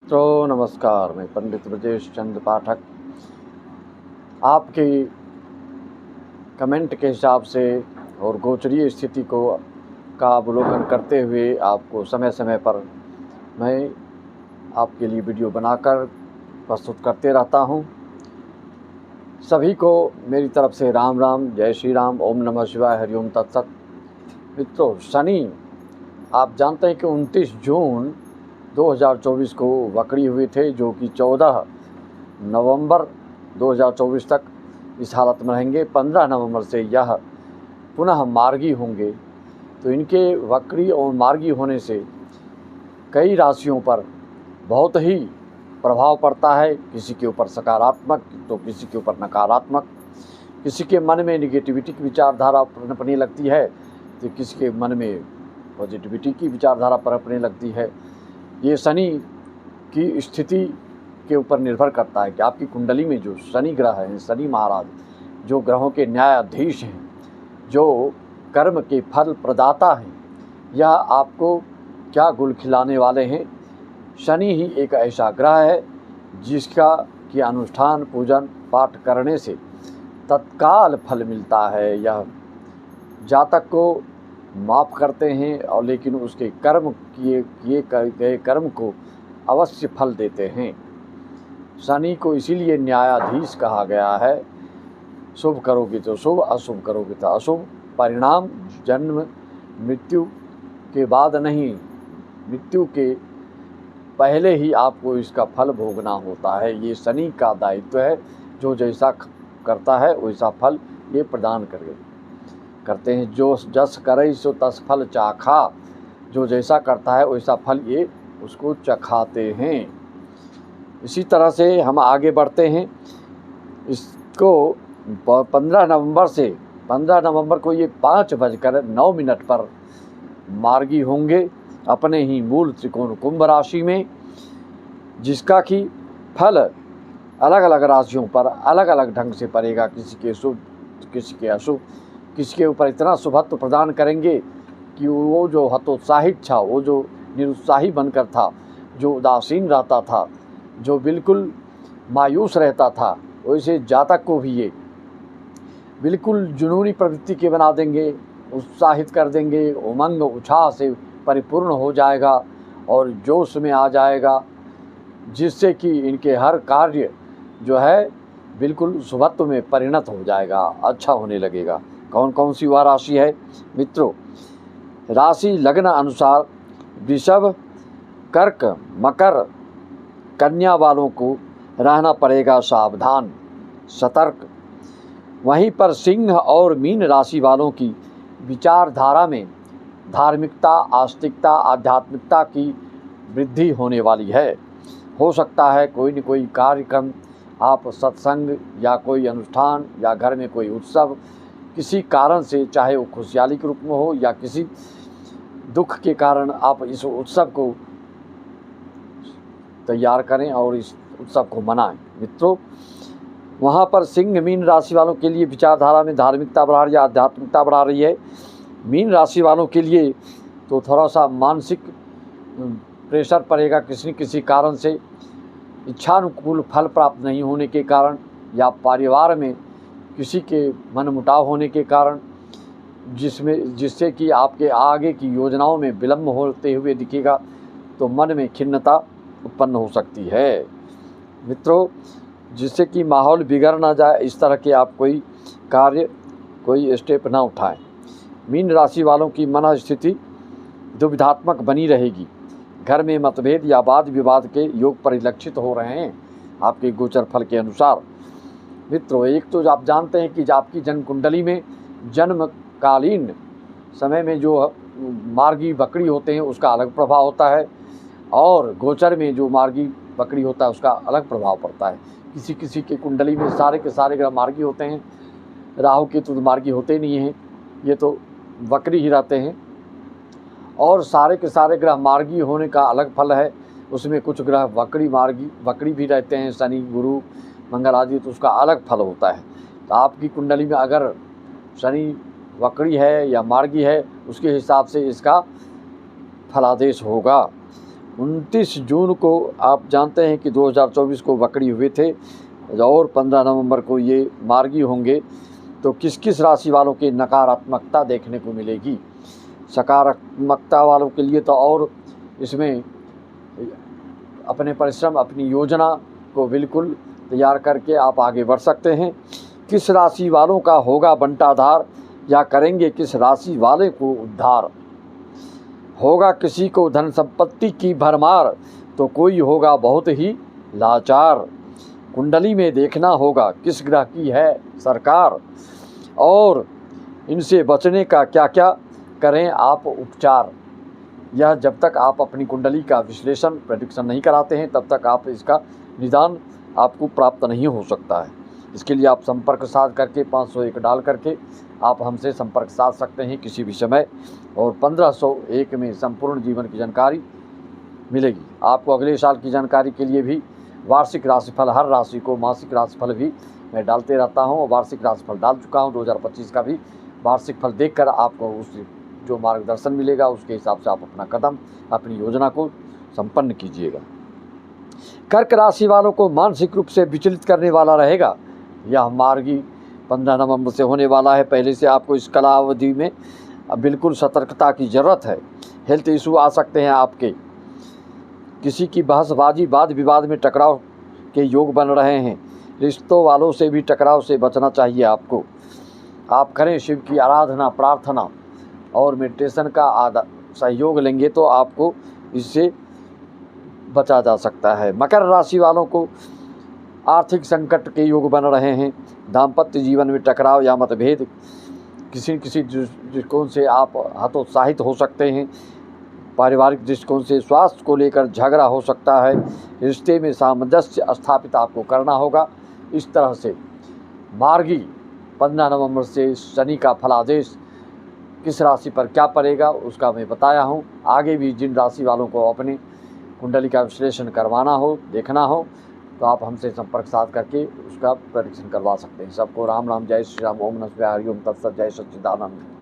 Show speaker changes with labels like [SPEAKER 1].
[SPEAKER 1] तो नमस्कार, मैं पंडित ब्रजेश चंद्र पाठक आपके कमेंट के हिसाब से और गोचरीय स्थिति को का अवलोकन करते हुए आपको समय समय पर मैं आपके लिए वीडियो बनाकर प्रस्तुत करते रहता हूं। सभी को मेरी तरफ से राम राम, जय श्री राम, ओम नमः शिवाय, हरिओम तत्सत। मित्रों, शनि आप जानते हैं कि 29 जून 2024 को वक्री हुए थे, जो कि 14 नवंबर 2024 तक इस हालत में रहेंगे। 15 नवंबर से यह पुनः मार्गी होंगे। तो इनके वक्री और मार्गी होने से कई राशियों पर बहुत ही प्रभाव पड़ता है। किसी के ऊपर सकारात्मक तो किसी के ऊपर नकारात्मक। किसी के मन में निगेटिविटी की विचारधारा पनपने लगती है तो किसी के मन में पॉजिटिविटी की विचारधारा पनपने लगती है। ये शनि की स्थिति के ऊपर निर्भर करता है कि आपकी कुंडली में जो शनि ग्रह हैं, शनि महाराज जो ग्रहों के न्यायाधीश हैं, जो कर्म के फल प्रदाता हैं, यह आपको क्या गुल खिलाने वाले हैं। शनि ही एक ऐसा ग्रह है जिसका कि अनुष्ठान पूजन पाठ करने से तत्काल फल मिलता है। यह जातक को माफ़ करते हैं और लेकिन उसके कर्म किए गए कर्म को अवश्य फल देते हैं। शनि को इसीलिए न्यायाधीश कहा गया है। शुभ करोगे तो शुभ, अशुभ करोगे तो अशुभ। परिणाम जन्म मृत्यु के बाद नहीं, मृत्यु के पहले ही आपको इसका फल भोगना होता है। ये शनि का दायित्व है। जो जैसा करता है वैसा फल ये प्रदान करते हैं। जो जस करे सो तस फल चाखा। जो जैसा करता है वैसा फल ये उसको चखाते हैं। इसी तरह से हम आगे बढ़ते हैं। इसको 15 नवंबर को ये 5:09 पर मार्गी होंगे अपने ही मूल त्रिकोण कुंभ राशि में, जिसका कि फल अलग अलग राशियों पर अलग अलग ढंग से पड़ेगा। किसी के शुभ किसी के अशुभ। किसी के ऊपर इतना शुभत्व प्रदान करेंगे कि वो जो हतोत्साहित था, वो जो निरुत्साही बनकर था, जो उदासीन रहता था, जो बिल्कुल मायूस रहता था, वैसे जातक को भी ये बिल्कुल जुनूनी प्रवृत्ति के बना देंगे, उत्साहित कर देंगे। उमंग उत्साह से परिपूर्ण हो जाएगा और जोश में आ जाएगा, जिससे कि इनके हर कार्य जो है बिल्कुल शुभत्व में परिणत हो जाएगा, अच्छा होने लगेगा। कौन कौन सी वह राशि है मित्रों? राशि लग्न अनुसार वृषभ, कर्क, मकर, कन्या वालों को रहना पड़ेगा सावधान, सतर्क। वहीं पर सिंह और मीन राशि वालों की विचारधारा में धार्मिकता, आस्तिकता, आध्यात्मिकता की वृद्धि होने वाली है। हो सकता है कोई न कोई कार्यक्रम, आप सत्संग या कोई अनुष्ठान या घर में कोई उत्सव किसी कारण से, चाहे वो खुशहाली के रूप में हो या किसी दुख के कारण, आप इस उत्सव को तैयार करें और इस उत्सव को मनाएं। मित्रों, वहाँ पर सिंह मीन राशि वालों के लिए विचारधारा में धार्मिकता बढ़ा रही है, आध्यात्मिकता बढ़ा रही है। मीन राशि वालों के लिए तो थोड़ा सा मानसिक प्रेशर पड़ेगा किसी न किसी कारण से, इच्छानुकूल फल प्राप्त नहीं होने के कारण, या परिवार में किसी के मनमुटाव होने के कारण, जिससे कि आपके आगे की योजनाओं में विलम्ब होते हुए दिखेगा, तो मन में खिन्नता उत्पन्न हो सकती है। मित्रों, जिससे कि माहौल बिगड़ ना जाए, इस तरह के आप कोई कार्य, कोई स्टेप ना उठाएं। मीन राशि वालों की मन स्थिति दुविधात्मक बनी रहेगी। घर में मतभेद या वाद विवाद के योग परिलक्षित हो रहे हैं आपके गोचर फल के अनुसार। मित्रों, एक तो आप जानते हैं कि आपकी जन्म कुंडली में जन्मकालीन समय में जो मार्गी वक्री होते हैं उसका अलग प्रभाव होता है, और गोचर में जो मार्गी वक्री होता है उसका अलग प्रभाव पड़ता है। किसी किसी के कुंडली में सारे के सारे ग्रह मार्गी होते हैं। राहु केतु तो मार्गी होते नहीं हैं, ये तो वक्री ही रहते हैं। और सारे के सारे ग्रह मार्गी होने का अलग फल है। उसमें कुछ ग्रह वक्री भी रहते हैं, शनि, गुरु, मंगल आदि, तो उसका अलग फल होता है। तो आपकी कुंडली में अगर शनि वक्री है या मार्गी है, उसके हिसाब से इसका फलादेश होगा। 29 जून को आप जानते हैं कि 2024 को वक्री हुए थे और 15 नवंबर को ये मार्गी होंगे। तो किस किस राशि वालों की नकारात्मकता देखने को मिलेगी? सकारात्मकता वालों के लिए तो और इसमें अपने परिश्रम, अपनी योजना को बिल्कुल तैयार करके आप आगे बढ़ सकते हैं। किस राशि वालों का होगा बंटाधार, या करेंगे किस राशि वाले को उद्धार? होगा किसी को धन संपत्ति की भरमार, तो कोई होगा बहुत ही लाचार। कुंडली में देखना होगा किस ग्रह की है सरकार, और इनसे बचने का क्या क्या करें आप उपचार। यह जब तक आप अपनी कुंडली का विश्लेषण, प्रेडिक्शन नहीं कराते हैं, तब तक आप इसका निदान आपको प्राप्त नहीं हो सकता है। इसके लिए आप संपर्क साध करके 501 डाल करके आप हमसे संपर्क साध सकते हैं किसी भी समय, और 1501 में संपूर्ण जीवन की जानकारी मिलेगी। आपको अगले साल की जानकारी के लिए भी वार्षिक राशिफल, हर राशि को मासिक राशिफल भी मैं डालते रहता हूं, और वार्षिक राशिफल डाल चुका हूं। 2025 का भी वार्षिक फल देखकर आपको उस जो मार्गदर्शन मिलेगा उसके हिसाब से आप अपना कदम, अपनी योजना को संपन्न कीजिएगा। कर्क राशि वालों को मानसिक रूप से विचलित करने वाला रहेगा यह मार्गी 15 नवंबर से होने वाला है। पहले से आपको इस कालावधि में बिल्कुल सतर्कता की ज़रूरत है। हेल्थ इशू आ सकते हैं आपके, किसी की बहसबाजी, वाद विवाद में टकराव के योग बन रहे हैं। रिश्तों वालों से भी टकराव से बचना चाहिए आपको। आप करें शिव की आराधना, प्रार्थना और मेडिटेशन का सहयोग लेंगे तो आपको इससे बचा जा सकता है। मकर राशि वालों को आर्थिक संकट के योग बन रहे हैं। दाम्पत्य जीवन में टकराव या मतभेद, किसी किसी दृष्टिकोण से आप हतोत्साहित हो सकते हैं। पारिवारिक दृष्टिकोण से स्वास्थ्य को लेकर झगड़ा हो सकता है। रिश्ते में सामंजस्य स्थापित आपको करना होगा। इस तरह से मार्गी 15 नवंबर से शनि का फलादेश किस राशि पर क्या पड़ेगा उसका मैं बताया हूँ। आगे भी जिन राशि वालों को अपने कुंडली का विश्लेषण करवाना हो, देखना हो, तो आप हमसे संपर्क साध करके उसका प्रेडिक्शन करवा सकते हैं। सबको राम राम, जय श्री राम, ओम नमः शिवाय, हरि ओम तत्सत, जय सच्चिदानंद।